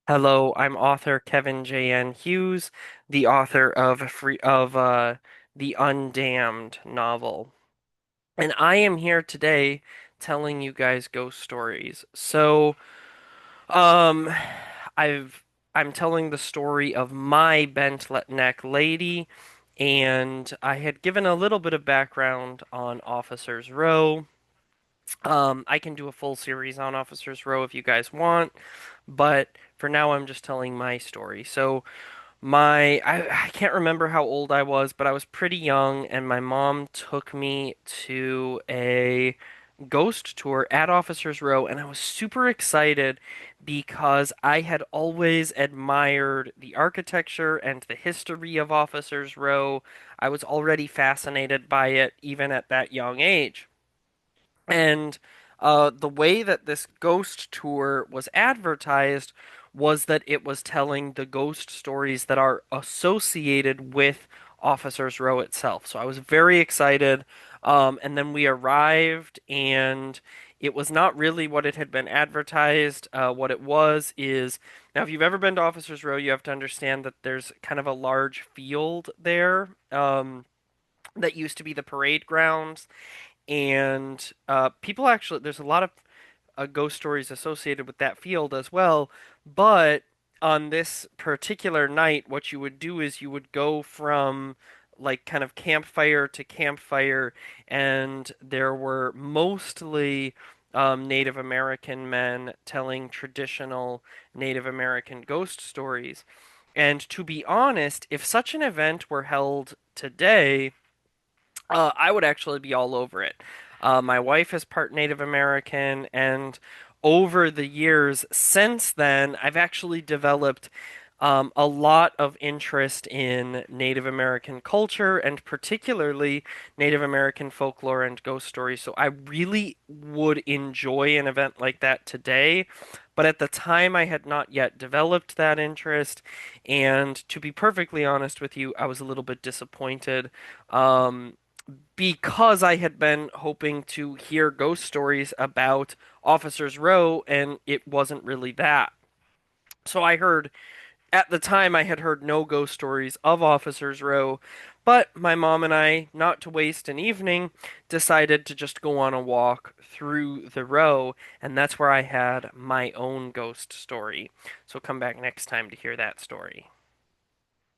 Hello, I'm author Kevin J.N. Hughes, the author of the Undamned novel. And I am here today telling you guys ghost stories. Um I've I'm telling the story of my neck lady, and I had given a little bit of background on Officers Row. I can do a full series on Officers Row if you guys want, but for now I'm just telling my story. I can't remember how old I was, but I was pretty young, and my mom took me to a ghost tour at Officers Row, and I was super excited because I had always admired the architecture and the history of Officers Row. I was already fascinated by it even at that young age. And the way that this ghost tour was advertised was that it was telling the ghost stories that are associated with Officers Row itself. So I was very excited. And then we arrived, and it was not really what it had been advertised. What it was is now, if you've ever been to Officers Row, you have to understand that there's kind of a large field there. That used to be the parade grounds, and people actually there's a lot of ghost stories associated with that field as well. But on this particular night, what you would do is you would go from like kind of campfire to campfire, and there were mostly Native American men telling traditional Native American ghost stories. And to be honest, if such an event were held today, I would actually be all over it. My wife is part Native American, and over the years since then, I've actually developed a lot of interest in Native American culture and particularly Native American folklore and ghost stories. So I really would enjoy an event like that today. But at the time, I had not yet developed that interest. And to be perfectly honest with you, I was a little bit disappointed. Um, because I had been hoping to hear ghost stories about Officers Row, and it wasn't really that. So at the time, I had heard no ghost stories of Officers Row, but my mom and I, not to waste an evening, decided to just go on a walk through the row, and that's where I had my own ghost story. So come back next time to hear that story.